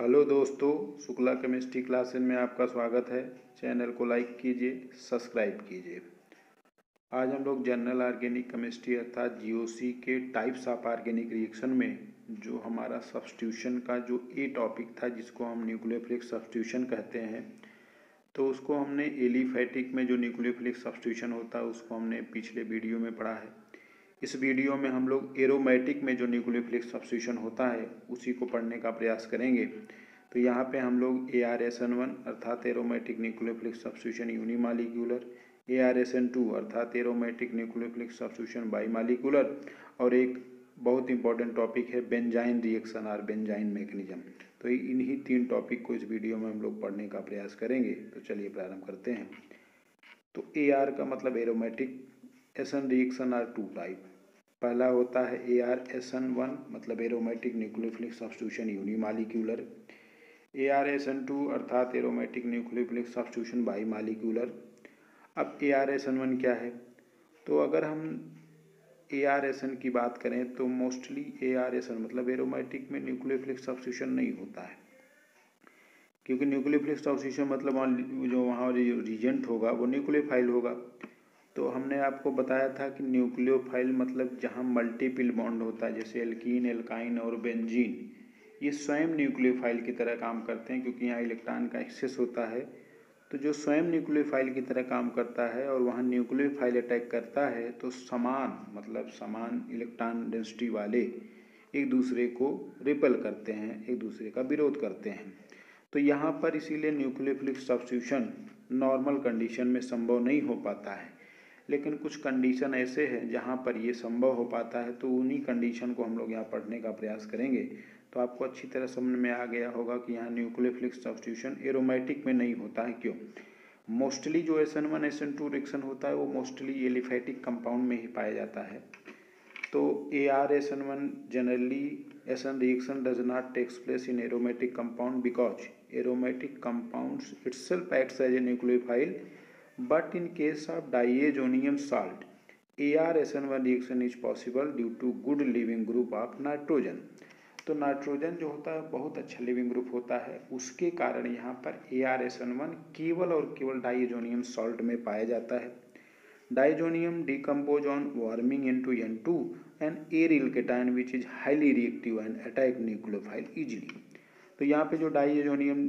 Hello दोस्तों, Shukla chemistry classes में आपका स्वागत है। चैनल को लाइक कीजिए, सब्सक्राइब कीजिए। आज हम लोग जनरल ऑर्गेनिक केमिस्ट्री अर्थात जीओसी के टाइप्स ऑफ ऑर्गेनिक रिएक्शन में जो हमारा सब्स्टिट्यूशन का जो ए टॉपिक था, जिसको हम न्यूक्लियोफिलिक सब्स्टिट्यूशन कहते हैं, तो उसको हमने एलिफैटिक में जो न्यूक्लियोफिलिक सब्स्टिट्यूशन होता है उसको हमने पिछले वीडियो में पढ़ा है। इस वीडियो में हम लोग एरोमेटिक में जो न्यूक्लियोफिलिक सब्स्टिट्यूशन होता है उसी को पढ़ने का प्रयास करेंगे। तो यहाँ पे हम लोग ARSN1 अर्थात एरोमेटिक न्यूक्लियोफिलिक सब्स्टिट्यूशन यूनिमालिक्यूलर, ARSN2 अर्थात एरोमेटिक न्यूक्लियोफिलिक सब्स्टिट्यूशन बाईमालिक्यूलर, और एक बहुत इंपॉर्टेंट टॉपिक है बेंजाइन रिएक्शन और बेंजाइन मैकेनिज्म। तो इन्हीं 3 टॉपिक को इस वीडियो में हम लोग पढ़ने का प्रयास करेंगे। तो चलिए प्रारंभ करते हैं। तो AR का मतलब aromatic, SN reaction R 2 type. पहला होता है ARSN1 मतलब एरोमेटिक न्यूक्लियोफिलिक सब्स्टिट्यूशन यूनिमालिक्यूलर, ARSN2 अर्थात एरोमेटिक न्यूक्लियोफिलिक सब्स्टिट्यूशन बाईमालिक्यूलर। अब ARSN1 क्या है? तो अगर हम ARSN की बात करें तो मोस्टली ARSN मतलब एरोमेटिक में न्यूक्लियोफिलिक सब्स्टिट्यूशन नहीं होता है, क्योंकि न्यूक्लियोफिलिक सब्स्टिट्यूशन मतलब जो वहाँ रिजेंट होगा वो न्यूक्लियोफाइल होगा। तो हमने आपको बताया था कि न्यूक्लियोफाइल मतलब जहाँ मल्टीपल बॉन्ड होता है, जैसे एल्कीन, एल्काइन और बेंजीन, ये स्वयं न्यूक्लियोफाइल की तरह काम करते हैं, क्योंकि यहाँ इलेक्ट्रॉन का एक्सेस होता है। तो जो स्वयं न्यूक्लियोफाइल की तरह काम करता है और वहाँ न्यूक्लियोफाइल अटैक करता है तो समान इलेक्ट्रॉन डेंसिटी वाले एक दूसरे को रिपेल करते हैं, एक दूसरे का विरोध करते हैं। तो यहाँ पर इसीलिए न्यूक्लियोफिलिक सब्स्टिट्यूशन नॉर्मल कंडीशन में संभव नहीं हो पाता है, लेकिन कुछ कंडीशन ऐसे हैं जहाँ पर ये संभव हो पाता है। तो उन्हीं कंडीशन को हम लोग यहाँ पढ़ने का प्रयास करेंगे। तो आपको अच्छी तरह समझ में आ गया होगा कि यहाँ न्यूक्लियोफिलिक सब्स्टिट्यूशन एरोमेटिक में नहीं होता है। क्यों? मोस्टली जो SN1 SN2 रिएक्शन होता है वो मोस्टली एलिफैटिक कंपाउंड में ही पाया जाता है। तो ARSN1 generally SN reaction does not takes place in aromatic compound because aromatic compounds itself acts as a nucleophile, but in case of diazonium salt, ARSN1 reaction is possible due to good leaving group of nitrogen। तो nitrogen जो होता है बहुत अच्छा leaving group होता है, उसके कारण यहाँ पर ARSN1 केवल और केवल डाइजोनियम सॉल्ट में पाया जाता है। Diazonium decompose on warming into N2 and aryl cation which is highly reactive and attack nucleophile easily। तो यहाँ पे जो डाइजोनियम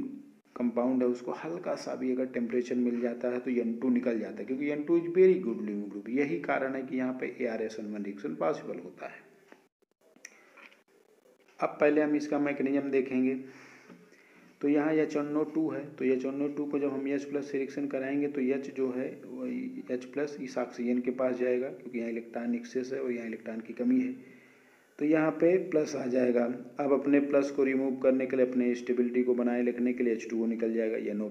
कंपाउंड है उसको हल्का सा भी अगर टेम्परेचर मिल जाता है तो N2 निकल जाता है, क्योंकि N2 is very good leaving group. यही कारण है कि यहाँ पे ARSN1 रिएक्शन पॉसिबल होता है। अब पहले हम इसका मैकेनिज्म देखेंगे। तो यहाँ HNO2 है, तो HNO2 को जब हम H+ से रिएक्शन कराएंगे तो H जो है H+ इस ऑक्सीजन के पास जाएगा, क्योंकि यहाँ इलेक्ट्रॉन एक्सेस है और यहाँ इलेक्ट्रॉन की कमी है। तो यहाँ पे प्लस आ जाएगा। अब अपने प्लस को रिमूव करने के लिए, अपने स्टेबिलिटी को बनाए रखने के लिए H2O निकल जाएगा, NO+।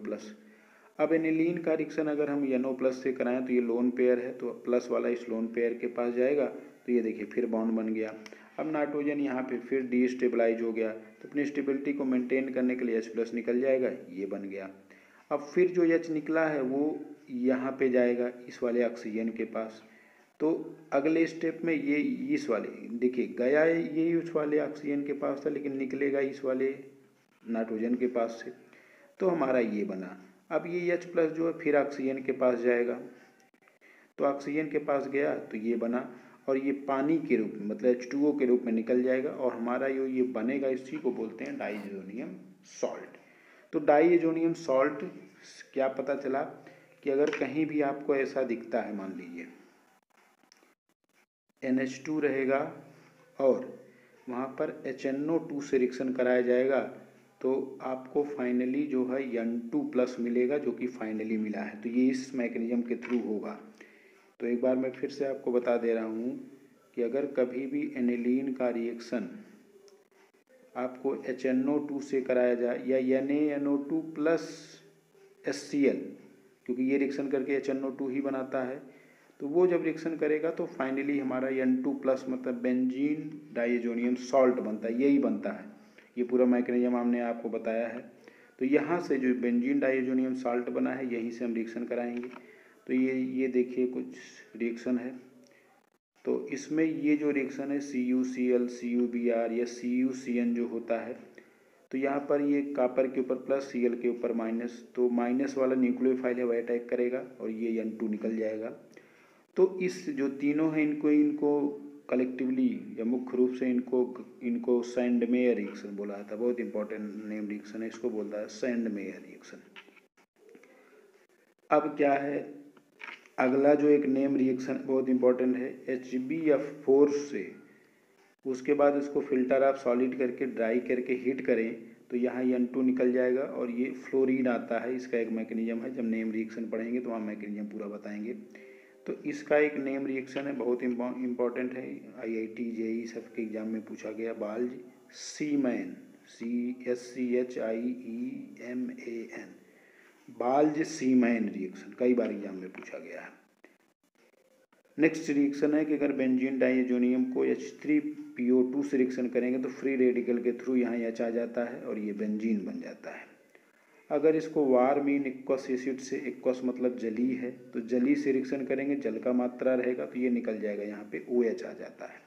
अब एनिलीन का रिएक्शन अगर हम NO+ से कराएं तो ये लोन पेयर है, तो प्लस वाला इस लोन पेयर के पास जाएगा, तो ये देखिए फिर बॉन्ड बन गया। अब नाइट्रोजन यहाँ पे फिर डीस्टेबलाइज हो गया, तो अपनी स्टेबिलिटी को मेंटेन करने के लिए H+ निकल जाएगा, ये बन गया। अब फिर जो H निकला है वो यहाँ पे जाएगा इस वाले ऑक्सीजन के पास। तो अगले स्टेप में ये इस वाले देखिए गया ये उस वाले ऑक्सीजन के पास था, लेकिन निकलेगा इस वाले नाइट्रोजन के पास से, तो हमारा ये बना। अब ये H+ जो है फिर ऑक्सीजन के पास जाएगा, तो ऑक्सीजन के पास गया तो ये बना, और ये पानी के रूप में मतलब H2O के रूप में निकल जाएगा, और हमारा ये बनेगा, इसी को बोलते हैं डाइजोनियम सॉल्ट। तो डाइजोनियम सॉल्ट क्या पता चला कि अगर कहीं भी आपको ऐसा दिखता है, मान लीजिए NH2 रहेगा और वहाँ पर HNO2 से रिएक्शन कराया जाएगा, तो आपको फाइनली जो है N2+ मिलेगा, जो कि फाइनली मिला है। तो ये इस मैकेनिज्म के थ्रू होगा। तो एक बार मैं फिर से आपको बता दे रहा हूँ कि अगर कभी भी एनिलीन का रिएक्शन आपको HNO2 से कराया जाए या NaNO2+ HCl, क्योंकि ये रिएक्शन करके HNO2 ही बनाता है, तो वो जब रिएक्शन करेगा तो फाइनली हमारा N2+ मतलब बेंजीन डाइजोनियम सॉल्ट बनता है, यही बनता है। ये पूरा मैकेनिज्म हमने आपको बताया है। तो यहाँ से जो बेंजीन डाइजोनियम सॉल्ट बना है, यहीं से हम रिएक्शन कराएंगे। तो ये देखिए कुछ रिएक्शन है। तो इसमें ये जो रिएक्शन है CuCl CuBr या CuCN जो होता है, तो यहाँ पर ये कॉपर के ऊपर प्लस, Cl के ऊपर माइनस, तो माइनस वाला न्यूक्लियोफाइल है वह अटैक करेगा और ये N2 निकल जाएगा। तो इस जो तीनों हैं इनको कलेक्टिवली या मुख्य रूप से इनको सैंडमेयर रिएक्शन बोला जाता है। बहुत इंपॉर्टेंट नेम रिएक्शन है, इसको बोलता है सैंडमेयर रिएक्शन। अब क्या है, अगला जो एक नेम रिएक्शन बहुत इंपॉर्टेंट है, HbF4 से उसके बाद उसको फिल्टर आप सॉलिड करके ड्राई करके हीट करें तो यहाँ N2 निकल जाएगा और ये फ्लोरीन आता है। इसका एक मैकेनिज्म है, जब नेम रिएक्शन पढ़ेंगे तो वहाँ मैकेनिज्म पूरा बताएंगे। तो इसका एक नेम रिएक्शन है, बहुत इम्पॉर्टेंट है, IIT JEE सबके एग्जाम में पूछा गया, बाल्ज सीमैन, CSCHIEMAN, बाल्ज सीमैन रिएक्शन कई बार एग्जाम में पूछा गया है। नेक्स्ट रिएक्शन है कि अगर बेंजीन डाइएजोनियम को H3PO2 से रिएक्शन करेंगे तो फ्री रेडिकल के थ्रू यहाँ H आ जाता है और ये बेंजीन बन जाता है। अगर इसको वारमीन एक्वस एसिड से, एक्वस मतलब जली है, तो जली से रिएक्शन करेंगे, जल का मात्रा रहेगा तो ये निकल जाएगा, यहाँ पे OH आ जाता है।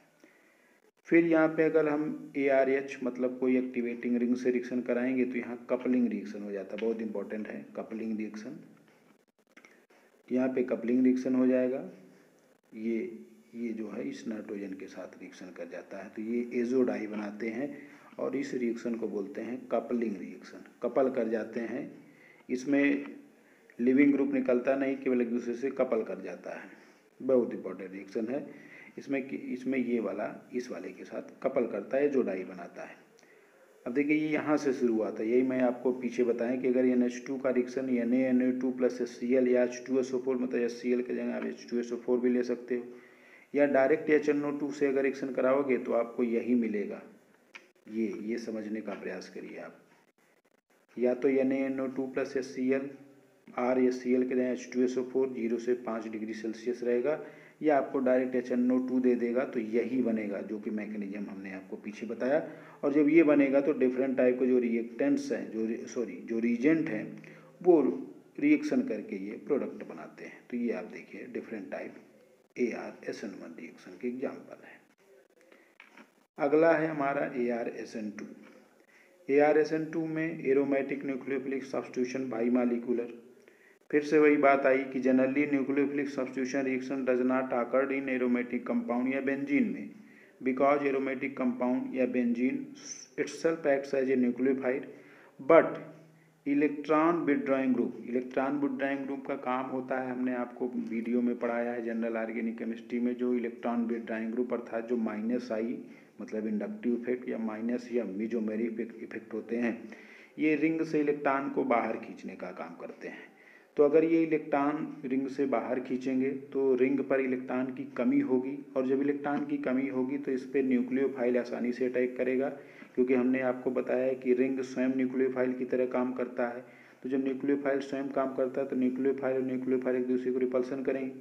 फिर यहाँ पे अगर हम ARH मतलब कोई एक्टिवेटिंग रिंग से रिएक्शन कराएंगे तो यहाँ कपलिंग रिएक्शन हो जाता है, बहुत इंपॉर्टेंट है कपलिंग रिएक्शन। यहाँ पे कपलिंग रिएक्शन हो जाएगा, ये जो है इस नाइट्रोजन के साथ रिएक्शन कर जाता है तो ये एजो डाई बनाते हैं और इस रिएक्शन को बोलते हैं कपलिंग रिएक्शन। कपल कर जाते हैं, इसमें लिविंग ग्रुप निकलता नहीं, केवल एक दूसरे से कपल कर जाता है। बहुत इंपॉर्टेंट रिएक्शन है। इसमें ये वाला इस वाले के साथ कपल करता है, जो डाई बनाता है। अब देखिए ये यहाँ से शुरू हुआ था, यही मैं आपको पीछे बताएं कि अगर NH2 का रिएक्शन Na2 प्लस HCl या H2SO4 मतलब HCl के जगह आप H2SO4 भी ले सकते हो, या डायरेक्ट HNO2 से अगर रिएक्शन कराओगे तो आपको यही मिलेगा। ये समझने का प्रयास करिए आप, या तो NaNO2 प्लस HCl और HCl के जगह H2SO4 0 से 5 डिग्री सेल्सियस रहेगा, या आपको डायरेक्ट HNO2 दे देगा तो यही बनेगा, जो कि मैकेनिज्म हमने आपको पीछे बताया। और जब ये बनेगा तो डिफरेंट टाइप के जो रिएक्टेंट्स हैं, जो रीजेंट हैं, वो रिएक्शन करके ये प्रोडक्ट बनाते हैं। तो ये आप देखिए डिफरेंट टाइप ArSN1 रिएक्शन के एग्जाम्पल है। अगला है हमारा ArSN2। ArSN2 में एरोमेटिक न्यूक्लियोफिलिक सब्स्टिट्यूशन बाईमॉलिक्यूलर। फिर से वही बात आई कि generally nucleophilic substitution reaction does not occur in aromatic compound या बेंजीन में, बिकॉज एरोमेटिक कंपाउंड या benzene itself acts as a nucleophile, but electron withdrawing group का काम होता है, हमने आपको वीडियो में पढ़ाया है जनरल ऑर्गेनिक केमिस्ट्री में, जो इलेक्ट्रॉन विथड्रॉइंग ग्रुप अर्थात जो -I मतलब इंडक्टिव इफेक्ट या -M मेसोमेरिक इफेक्ट होते हैं, ये रिंग से इलेक्ट्रॉन को बाहर खींचने का काम करते हैं। तो अगर ये इलेक्ट्रॉन रिंग से बाहर खींचेंगे तो रिंग पर इलेक्ट्रॉन की कमी होगी, और जब इलेक्ट्रॉन की कमी होगी तो इस पर न्यूक्लियोफाइल आसानी से अटैक करेगा, क्योंकि हमने आपको बताया है कि रिंग स्वयं न्यूक्लियोफाइल की तरह काम करता है। तो जब न्यूक्लियोफाइल स्वयं काम करता है तो न्यूक्लियोफाइल और न्यूक्लियोफाइल एक दूसरे को रिपल्सन करेंगे।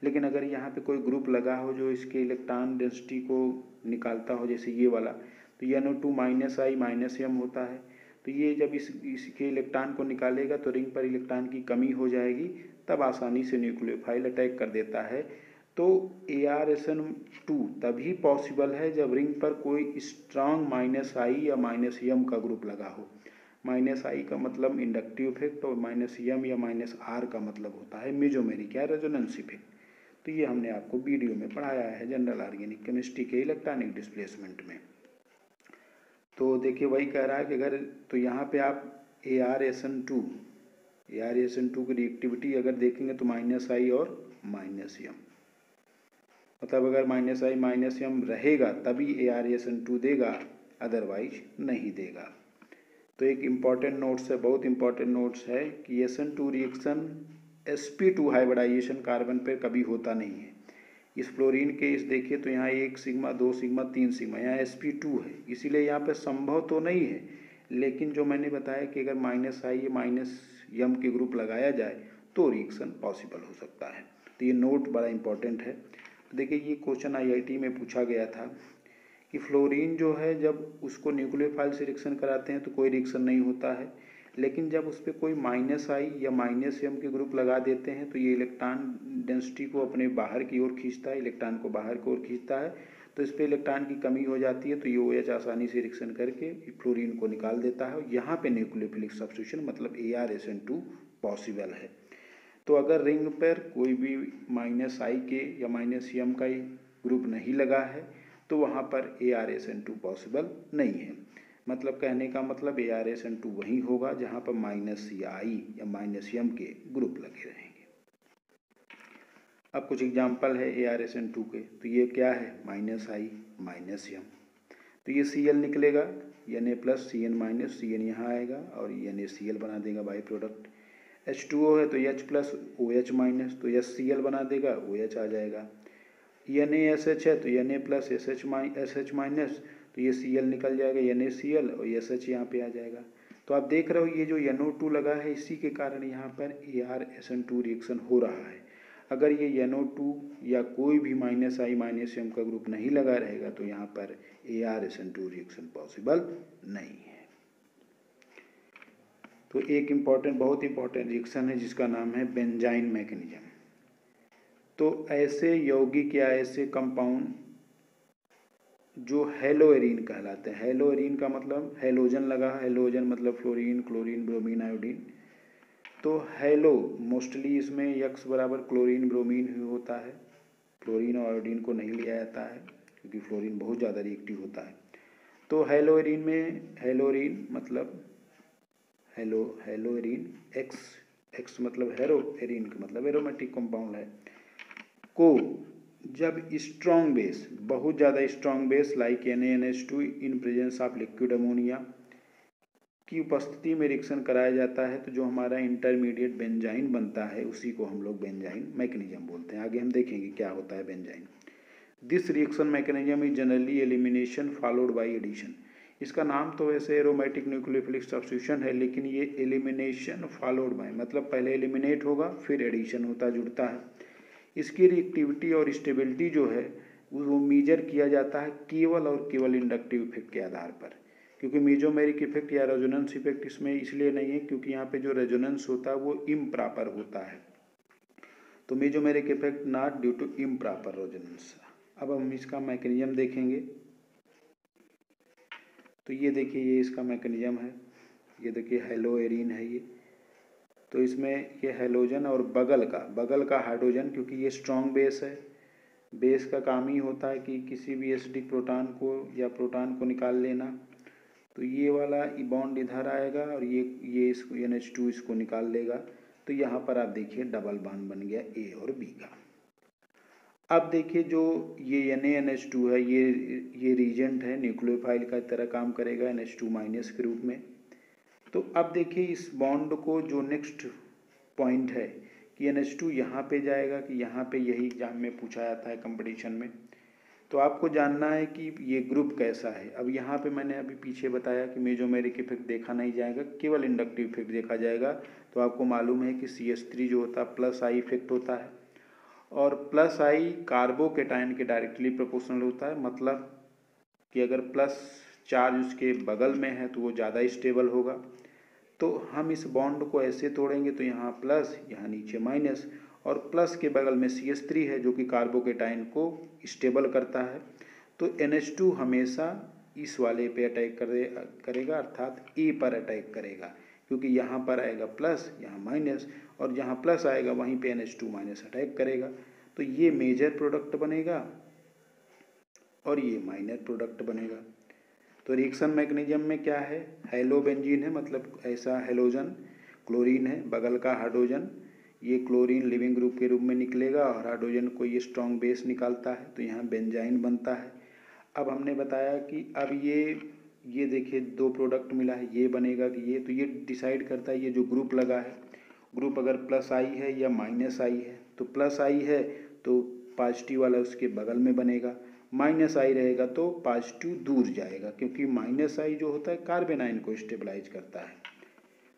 लेकिन अगर यहाँ पे कोई ग्रुप लगा हो जो इसके इलेक्ट्रॉन डेंसिटी को निकालता हो, जैसे ये वाला, तो NO2 -I -M होता है, तो ये जब इसके इलेक्ट्रॉन को निकालेगा तो रिंग पर इलेक्ट्रॉन की कमी हो जाएगी, तब आसानी से न्यूक्लियोफाइल अटैक कर देता है। तो ArSN2 तभी पॉसिबल है जब रिंग पर कोई स्ट्रांग -I या -M का ग्रुप लगा हो। -I का मतलब इंडक्टिव इफेक्ट और -M या -R का मतलब होता है मेसोमेरिक या रेजोनेंस इफेक्ट। तो ये हमने आपको वीडियो में पढ़ाया है जनरल ऑर्गेनिक केमिस्ट्री के इलेक्ट्रॉनिक डिस्प्लेसमेंट में। तो देखिए वही कह रहा है कि अगर, तो यहाँ पे आप ArSN2 की रिएक्टिविटी अगर देखेंगे तो -I और -M, मतलब अगर -I -M रहेगा तभी ArSN2 देगा, अदरवाइज नहीं देगा। तो एक इम्पॉर्टेंट नोट्स है, बहुत इम्पॉर्टेंट नोट्स है कि SN2 reaction sp2 hybridisation carbon पर कभी होता नहीं है। इस फ्लोरीन के इस देखिए तो यहाँ 1 सिग्मा 2 सिग्मा 3 सिग्मा, यहाँ sp2 है, इसीलिए यहाँ पे संभव तो नहीं है, लेकिन जो मैंने बताया कि अगर -I या -M के ग्रुप लगाया जाए तो रिएक्शन पॉसिबल हो सकता है। तो ये नोट बड़ा इंपॉर्टेंट है। तो देखिए ये क्वेश्चन IIT में पूछा गया था कि फ्लोरीन जो है जब उसको न्यूक्लियोफाइल से रिएक्शन कराते हैं तो कोई रिएक्शन नहीं होता है, लेकिन जब उस पर कोई -I या -M के ग्रुप लगा देते हैं तो ये इलेक्ट्रॉन डेंसिटी को अपने बाहर की ओर खींचता है, इलेक्ट्रॉन को बाहर की ओर खींचता है, तो इस पर इलेक्ट्रॉन की कमी हो जाती है, तो ये OH आसानी से रिएक्शन करके फ्लोरीन को निकाल देता है। यहाँ पे न्यूक्लियोफिलिक सब्स्टिट्यूशन मतलब ArSN2 पॉसिबल है। तो अगर रिंग पर कोई भी -I के या -M का ग्रुप नहीं लगा है तो वहाँ पर ArSN2 पॉसिबल नहीं है। मतलब कहने का मतलब ArSN2 वही होगा जहाँ पर -I या -M के ग्रुप लगे रहेंगे। अब कुछ एग्जाम्पल है ArSN2 के, तो ये क्या है -I -M, तो ये Cl निकलेगा Na+ Cn- Cn यहाँ आएगा और NaCl बना देगा बाई प्रोडक्ट। H2O है तो H+ OH- तो HCl बना देगा, OH आ जाएगा। NaSH है तो Na+ SH- तो ये Cl निकल जाएगा NaCl और SH यहाँ पे आ जाएगा। तो आप देख रहे हो ये जो NO2 लगा है इसी के कारण यहाँ पर ArSN2 रिएक्शन हो रहा है। अगर ये NO2 या कोई भी -I -M का ग्रुप नहीं लगा रहेगा तो यहाँ पर ArSN2 रिएक्शन पॉसिबल नहीं है। तो एक बहुत इम्पॉर्टेंट रिएक्शन है जिसका नाम है बेंजाइन मैकेनिज्म। तो ऐसे यौगिक या ऐसे कंपाउंड जो हेलोएरीन कहलाते हैं, हेलोएरीन का मतलब हेलोजन लगा, हेलोजन मतलब फ्लोरीन, क्लोरीन, ब्रोमीन, आयोडीन। तो हेलो मोस्टली इसमें X बराबर क्लोरीन ब्रोमीन ही होता है, फ्लोरीन और आयोडीन को नहीं लिया जाता है क्योंकि फ्लोरीन बहुत ज़्यादा रिएक्टिव होता है। तो हेलोएरीन में हेलोरीन मतलब हेलोएरीन X मतलब हेरो, एरीन का मतलब एरोमेटिक कंपाउंड है, को जब स्ट्रॉन्ग बेस, बहुत ज़्यादा strong base like NaNH2 in presence of liquid ammonia की उपस्थिति में रिएक्शन कराया जाता है तो जो हमारा इंटरमीडिएट बेंजाइन बनता है उसी को हम लोग बेंजाइन मैकेनिज्म बोलते हैं। आगे हम देखेंगे क्या होता है benzyne. This reaction mechanism is generally elimination followed by addition. इसका नाम तो वैसे एरोमेटिक न्यूक्लियोफिलिक सब्स्टिट्यूशन है, लेकिन ये एलिमिनेशन फॉलोड बाय मतलब पहले एलिमिनेट होगा फिर एडिशन होता जुड़ता है। इसकी रिएक्टिविटी और स्टेबिलिटी जो है वो मेजर किया जाता है केवल और केवल इंडक्टिव इफेक्ट के आधार पर, क्योंकि मेजोमेरिक इफेक्ट या रेजोनेंस इफेक्ट इसमें इसलिए नहीं है क्योंकि यहाँ पे जो रेजोनेंस होता है वो इम्प्रॉपर होता है। तो mesomeric effect not due to improper resonance. अब हम इसका मैकेनिज्म देखेंगे। तो ये देखिए ये इसका मैकेनिज्म है, ये देखिए हेलोएरीन है ये। तो इसमें ये हेलोजन और बगल का हाइड्रोजन, क्योंकि ये स्ट्रॉन्ग बेस है, बेस का काम ही होता है कि किसी भी एसिडिक प्रोटॉन को या प्रोटॉन को निकाल लेना। तो ये वाला बॉन्ड इधर आएगा और ये इसको NH2 इसको निकाल लेगा। तो यहाँ पर आप देखिए डबल बॉन्ड बन गया A और B का। अब देखिए जो ये NaNH2 है ये रीजेंट है, न्यूक्लियोफाइल का तरह काम करेगा NH2- के रूप में। तो अब देखिए इस बॉन्ड को जो नेक्स्ट पॉइंट है कि NH2 यहाँ पे जाएगा कि यहाँ पे, यही एग्जाम में पूछा जाता है कंपटीशन में। तो आपको जानना है कि ये ग्रुप कैसा है। अब यहाँ पे मैंने अभी पीछे बताया कि मेजोमेरिक इफेक्ट देखा नहीं जाएगा, केवल इंडक्टिव इफेक्ट देखा जाएगा। तो आपको मालूम है कि CH3 जो होता है +I इफेक्ट होता है और +I कार्बोकेटाइन के डायरेक्टली प्रोपोर्शनल होता है। मतलब कि अगर प्लस चार्ज उसके बगल में है तो वो ज़्यादा स्टेबल होगा। तो हम इस बॉन्ड को ऐसे तोड़ेंगे तो यहाँ प्लस, यहाँ नीचे माइनस, और प्लस के बगल में CH3 है जो कि कार्बोकेटाइन को स्टेबल करता है। तो NH2 हमेशा इस वाले पे अटैक करेगा अर्थात E पर अटैक करेगा, क्योंकि यहाँ पर आएगा प्लस, यहाँ माइनस, और जहाँ प्लस आएगा वहीं पे NH2- अटैक करेगा। तो ये मेजर प्रोडक्ट बनेगा और ये माइनर प्रोडक्ट बनेगा। तो रिएक्शन मैकेनिज्म में क्या है, हेलोबेंजीन है मतलब ऐसा हेलोजन, क्लोरीन है, बगल का हाइड्रोजन, ये क्लोरीन लिविंग ग्रुप के रूप में निकलेगा और हाइड्रोजन को ये स्ट्रॉन्ग बेस निकालता है तो यहाँ बेंजाइन बनता है। अब हमने बताया कि अब ये देखिए दो प्रोडक्ट मिला है, ये बनेगा कि ये, तो ये डिसाइड करता है ये जो ग्रुप लगा है, ग्रुप अगर +I है या -I है। तो +I है तो पॉजिटिव वाला उसके बगल में बनेगा, -I रहेगा तो पॉजिटिव दूर जाएगा, क्योंकि -I जो होता है कार्बन आयन को स्टेबलाइज करता है।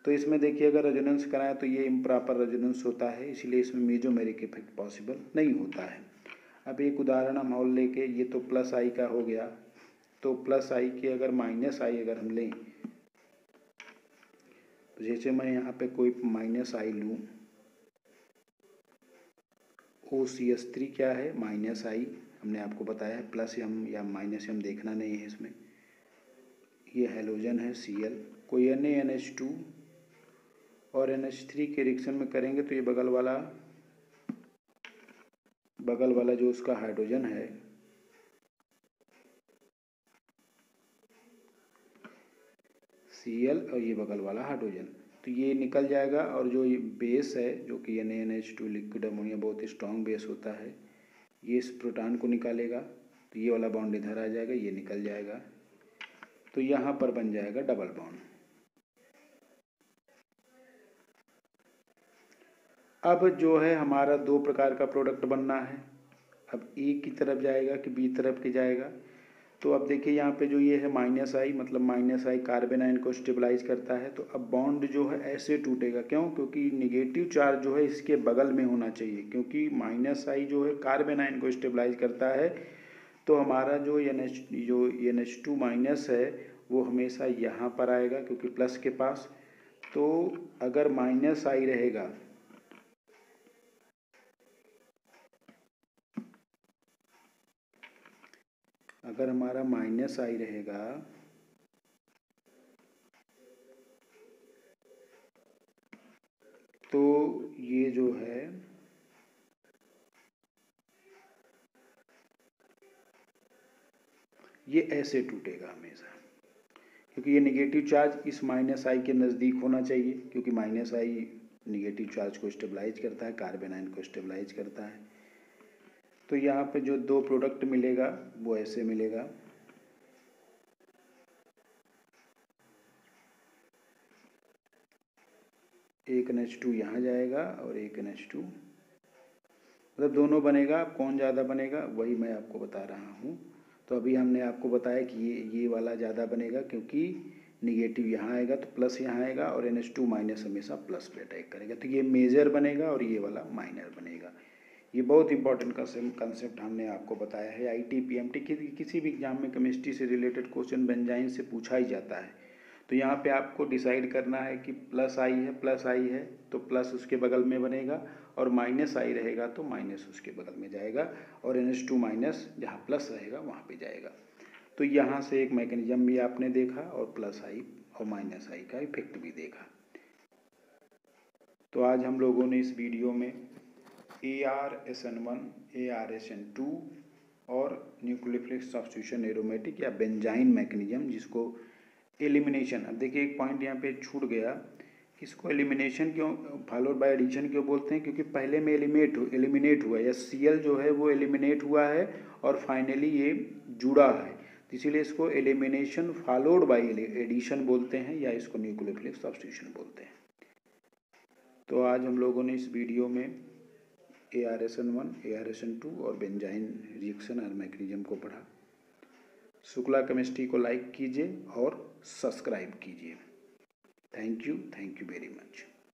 तो इसमें देखिए अगर रेजोनेंस कराएं तो ये इम्प्रॉपर रेजोनेंस होता है, इसलिए इसमें मेजोमेरिक इफेक्ट पॉसिबल नहीं होता है। अब एक उदाहरण हम और लेके, ये तो +I का हो गया, तो +I के अगर -I अगर हम लें तो जैसे मैं यहाँ पे कोई -I लूँ, OCH3 क्या है -I, हमने आपको बताया है, प्लस एम या माइनस एम देखना नहीं है इसमें। ये हैलोजन है Cl, कोई NaNH2 और NH3 के रिएक्शन में करेंगे तो ये बगल वाला जो उसका हाइड्रोजन है Cl और ये बगल वाला हाइड्रोजन, तो ये निकल जाएगा। और जो ये बेस है जो कि NaNH2 लिक्विड अमोनिया बहुत स्ट्रॉन्ग बेस होता है, ये इस प्रोटॉन को निकालेगा, तो ये वाला बॉन्ड इधर आ जाएगा, ये निकल जाएगा, तो यहाँ पर बन जाएगा डबल बॉन्ड। अब जो है हमारा दो प्रकार का प्रोडक्ट बनना है, अब ए की तरफ जाएगा कि बी तरफ के जाएगा। तो अब देखिए यहाँ पे जो ये है -I, मतलब -I कार्बन आयन को स्टेबलाइज करता है। तो अब बॉन्ड जो है ऐसे टूटेगा, क्यों? क्योंकि निगेटिव चार्ज जो है इसके बगल में होना चाहिए, क्योंकि -I जो है कार्बन आयन को स्टेबलाइज करता है। तो हमारा जो NH2 माइनस है वो हमेशा यहाँ पर आएगा क्योंकि प्लस के पास। तो अगर -I रहेगा, अगर हमारा -I रहेगा तो ये जो है ये ऐसे टूटेगा हमेशा, क्योंकि ये निगेटिव चार्ज इस -I के नज़दीक होना चाहिए, क्योंकि -I निगेटिव चार्ज को स्टेबलाइज करता है, कार्बन आयन को स्टेबलाइज करता है। तो यहाँ पे जो दो प्रोडक्ट मिलेगा वो ऐसे मिलेगा, एक NH2 यहाँ जाएगा और एक NH2, मतलब दोनों बनेगा। कौन ज़्यादा बनेगा वही मैं आपको बता रहा हूँ। तो अभी हमने आपको बताया कि ये वाला ज़्यादा बनेगा, क्योंकि निगेटिव यहाँ आएगा तो प्लस यहाँ आएगा और NH2 माइनस हमेशा प्लस पे अटैक करेगा, तो ये मेजर बनेगा और ये वाला माइनर बनेगा। ये बहुत इंपॉर्टेंट कंसेप्ट हमने आपको बताया है। ITPMT किसी भी एग्जाम में केमिस्ट्री से रिलेटेड क्वेश्चन बेंजाइन से पूछा ही जाता है। तो यहाँ पे आपको डिसाइड करना है कि +I है तो प्लस उसके बगल में बनेगा, और -I रहेगा तो माइनस उसके बगल में जाएगा, और NH2 माइनस जहाँ प्लस रहेगा वहाँ पे जाएगा। तो यहाँ से एक मैकेनिज्म भी आपने देखा और +I और -I का इफेक्ट भी देखा। तो आज हम लोगों ने इस वीडियो में ARSN1, ARSN2 और न्यूक्लियोफिलिक सब्स्टिट्यूशन एरोमेटिक या बेंजाइन मैकेनिज्म, जिसको एलिमिनेशन, अब देखिए एक पॉइंट यहाँ पे छूट गया, इसको एलिमिनेशन क्यों फॉलोड बाय एडिशन क्यों बोलते हैं? क्योंकि पहले में एलिमिनेट हुआ, या Cl जो है वो एलिमिनेट हुआ है और फाइनली ये जुड़ा है, तो इसीलिए इसको एलिमिनेशन फॉलोड बाय एडिशन बोलते हैं, या इसको न्यूक्लियोफिलिक सब्स्टिट्यूशन बोलते हैं। तो आज हम लोगों ने इस वीडियो में ARSN1, ARSN2 और बेंजाइन रिएक्शन और मैकेनिज्म को पढ़ा। शुक्ला केमिस्ट्री को लाइक कीजिए और सब्सक्राइब कीजिए। Thank you very much.